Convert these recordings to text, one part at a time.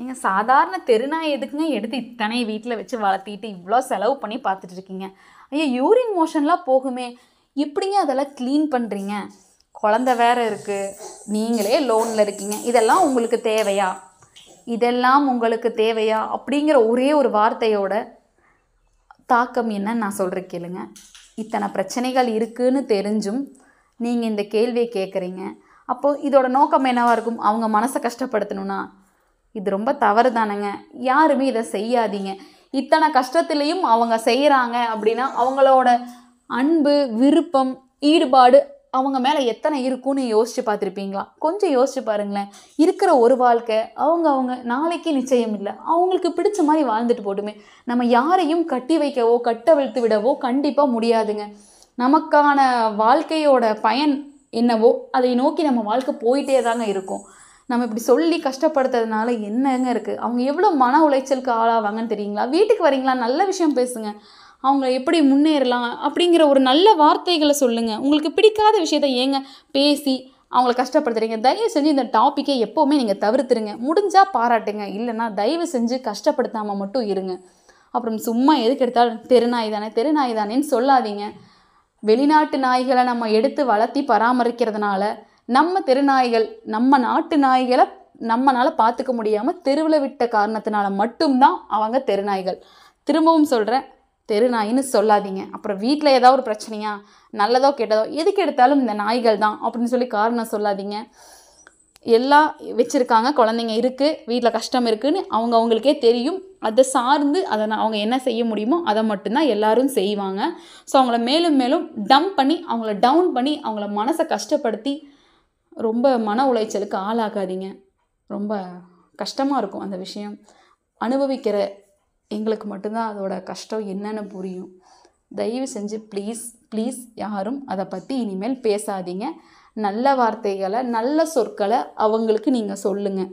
நீங்கள் சாதாரண தெருநாய் எதுக்குங்க எடுத்து இத்தனை வீட்டில் வச்சு வளர்த்திட்டு இவ்வளோ செலவு பண்ணி பார்த்துட்டு இருக்கீங்க? ஐயோ, யூரின் மோஷன்லாம் போகுமே, எப்படிங்க அதெல்லாம் க்ளீன் பண்ணுறீங்க? குழந்த வேறு இருக்குது, நீங்களே லோனில் இருக்கீங்க, இதெல்லாம் உங்களுக்கு தேவையா? இதெல்லாம் உங்களுக்கு தேவையா அப்படிங்கிற ஒரே ஒரு வார்த்தையோட தாக்கம் என்னன்னு நான் சொல்கிறேன் கேளுங்க. இத்தனை பிரச்சனைகள் இருக்குதுன்னு தெரிஞ்சும் நீங்கள் இந்த கேள்வியை கேட்குறீங்க. அப்போது இதோட நோக்கம் என்னவாக இருக்கும்? அவங்க மனசை கஷ்டப்படுத்தணும்னா? இது ரொம்ப தவறு தானேங்க. யாருமே இதை செய்யாதீங்க. இத்தனை கஷ்டத்துலேயும் அவங்க செய்கிறாங்க அப்படின்னா அவங்களோட அன்பு, விருப்பம், ஈடுபாடு அவங்க மேலே எத்தனை இருக்குன்னு யோசித்து பார்த்துருப்பீங்களா? கொஞ்சம் யோசிச்சு பாருங்களேன். இருக்கிற ஒரு வாழ்க்கை அவங்க நாளைக்கு நிச்சயம் இல்லை. அவங்களுக்கு பிடிச்ச மாதிரி வாழ்ந்துட்டு போட்டுமே. நம்ம யாரையும் கட்டி வைக்கவோ கட்டவிழ்த்து விடவோ கண்டிப்பாக முடியாதுங்க. நமக்கான வாழ்க்கையோட பயன் என்னவோ அதை நோக்கி நம்ம வாழ்க்கை போயிட்டே தாங்க இருக்கும். நம்ம இப்படி சொல்லி கஷ்டப்படுத்துறதுனால என்னங்க இருக்குது? அவங்க எவ்வளோ மன உளைச்சலுக்கு ஆளாவாங்கன்னு தெரியுங்களா? வீட்டுக்கு வரீங்களா, நல்ல விஷயம் பேசுங்க. அவங்க எப்படி முன்னேறலாம் அப்படிங்கிற ஒரு நல்ல வார்த்தைகளை சொல்லுங்கள். உங்களுக்கு பிடிக்காத விஷயத்த ஏங்க பேசி அவங்கள கஷ்டப்படுத்துறீங்க? தயவு செஞ்சு இந்த டாப்பிக்கை எப்போவுமே நீங்கள் தவிர்த்துருங்க. முடிஞ்சால் பாராட்டுங்க, இல்லைன்னா தயவு செஞ்சு கஷ்டப்படுத்தாமல் மட்டும் இருங்க. அப்புறம் சும்மா எதுக்கு எடுத்தாலும் தெருநாய் தானேன்னு சொல்லாதீங்க. வெளிநாட்டு நாய்களை நம்ம எடுத்து வளர்த்தி பராமரிக்கிறதுனால நம்ம தெருநாய்கள், நம்ம நாட்டு நாய்களை நம்மளால் பார்த்துக்க முடியாமல் தெருவில் விட்ட காரணத்தினால மட்டும்தான் அவங்க தெருநாய்கள். திரும்பவும் சொல்கிறேன், தெருநாயின்னு சொல்லாதீங்க. அப்புறம் வீட்டில் ஏதாவது ஒரு பிரச்சனையா, நல்லதோ கெட்டதோ, எதுக்கு எடுத்தாலும் இந்த நாய்கள் தான் அப்படின்னு சொல்லி காரணம் சொல்லாதீங்க. எல்லாம் வச்சுருக்காங்க, குழந்தைங்க இருக்குது, வீட்டில் கஷ்டம் இருக்குதுன்னு அவங்களுக்கே தெரியும். அதை சார்ந்து அவங்க என்ன செய்ய முடியுமோ அதை மட்டும்தான் எல்லாரும் செய்வாங்க. ஸோ அவங்கள மேலும் மேலும் அவங்கள டவுன் பண்ணி அவங்கள மனசை கஷ்டப்படுத்தி ரொம்ப மன உளைச்சலுக்கு ஆளாக்காதீங்க. ரொம்ப கஷ்டமாக இருக்கும் அந்த விஷயம். அனுபவிக்கிற எங்களுக்கு மட்டும்தான் அதோட கஷ்டம் என்னன்னு புரியும். தயவு செஞ்சு ப்ளீஸ் யாரும் அதை பற்றி இனிமேல் பேசாதீங்க. நல்ல வார்த்தைகளை, நல்ல சொற்களை அவங்களுக்கு நீங்கள் சொல்லுங்கள்.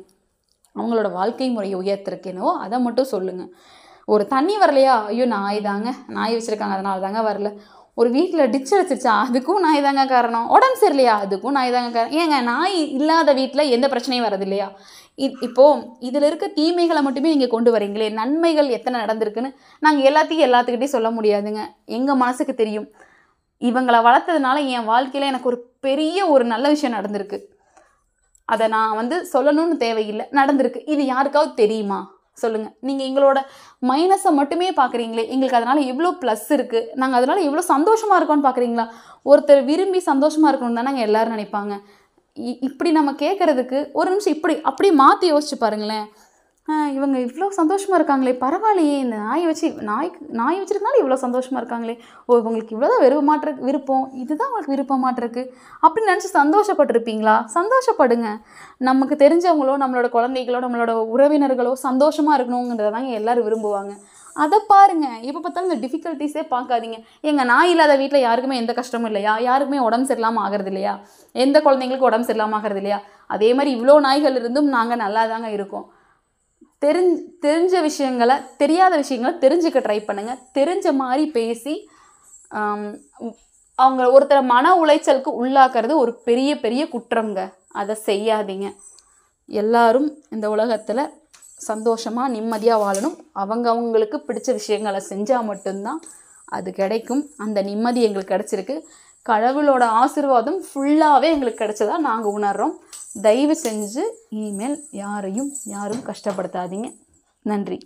அவங்களோட வாழ்க்கை முறையை உயர்த்திருக்கேனோ அதை மட்டும் சொல்லுங்கள். ஒரு தண்ணி வரலையா, ஐயோ நாய் வச்சுருக்காங்க அதனால தாங்க வரல. ஒரு வீட்டில் டிச்சு வச்சிருச்சா, அதுக்கும் நாய் தாங்க காரணம். உடம்பு சரியில்லையா, அதுக்கும் நாய் தாங்க காரணம். ஏங்க, நாய் இல்லாத வீட்டில் எந்த பிரச்சனையும் வரது இல்லையா? இப்போது இதில் இருக்க தீமைகளை மட்டுமே நீங்கள் கொண்டு வரீங்களே, நன்மைகள் எத்தனை நடந்திருக்குன்னு நாங்கள் எல்லாத்துக்கிட்டையும் சொல்ல முடியாதுங்க. எங்கள் மனசுக்கு தெரியும். இவங்களை வளர்த்ததுனால என் வாழ்க்கையில் எனக்கு ஒரு பெரிய ஒரு நல்ல விஷயம் நடந்திருக்கு. அதை நான் சொல்லணும்னு தேவையில்லை, நடந்திருக்கு. இது யாருக்காவது தெரியுமா சொல்லுங்கள். நீங்கள் எங்களோட மைனஸை மட்டுமே பார்க்குறீங்களே, எங்களுக்கு அதனால் எவ்வளோ ப்ளஸ் இருக்குது, நாங்கள் அதனால் எவ்வளோ சந்தோஷமாக இருக்கோன்னு பார்க்குறீங்களா? ஒருத்தர் விரும்பி சந்தோஷமாக இருக்கணும்னு தானே நாங்கள் எல்லோரும் நினைப்பாங்க. இப்படி நம்ம கேட்குறதுக்கு ஒரு நிமிஷம் அப்படி மாற்றி யோசிச்சு பாருங்களேன். இவங்க இவ்வளோ சந்தோஷமாக இருக்காங்களே, பரவாயில்லையே, இந்த நாய் வச்சுருக்கனால இவ்வளோ சந்தோஷமாக இருக்காங்களே, இவங்களுக்கு இவ்வளோதான் விருப்பம், இதுதான் உங்களுக்கு விருப்பமாட்டிருக்கு அப்படின்னு நினச்சி சந்தோஷப்பட்டிருப்பீங்களா? சந்தோஷப்படுங்க. நமக்கு தெரிஞ்சவங்களோ, நம்மளோட குழந்தைகளோ, நம்மளோட உறவினர்களோ சந்தோஷமாக இருக்கணுங்கிறத தாங்க எல்லோரும் விரும்புவாங்க. அதை பாருங்கள். எப்போ பார்த்தாலும் இந்த டிஃபிகல்ட்டிஸே பார்க்காதீங்க. எங்கள் நாய் இல்லாத வீட்டில் யாருக்குமே எந்த கஷ்டமும் இல்லையா? யாருக்குமே உடம்பு சரியில்லாமல் ஆகிறது இல்லையா? எந்த குழந்தைங்களுக்கும் உடம்பு சரியில்லாமல் ஆகிறது இல்லையா? அதே மாதிரி இவ்வளோ நாய்கள் இருந்தும் நாங்கள் நல்லா தாங்க இருக்கோம். தெரிஞ்ச விஷயங்களை, தெரியாத விஷயங்களை தெரிஞ்சுக்க ட்ரை பண்ணுங்கள். தெரிஞ்ச மாதிரி பேசி அவங்க ஒருத்தரை மன உளைச்சலுக்கு உள்ளாக்குறது ஒரு பெரிய குற்றம்ங்க. அதை செய்யாதீங்க. எல்லாரும் இந்த உலகத்தில் சந்தோஷமாக நிம்மதியாக வாழணும். அவங்களுக்கு பிடிச்ச விஷயங்களை செஞ்சால் மட்டும்தான் அது கிடைக்கும். அந்த நிம்மதி எங்களுக்கு கிடச்சிருக்கு. கடவுளோட ஆசீர்வாதம் ஃபுல்லாகவே எங்களுக்கு கிடைச்சதா நாங்கள் உணர்கிறோம். தயவு செஞ்சு இனிமேல் யாரும் கஷ்டப்படுத்தாதீங்க. நன்றி.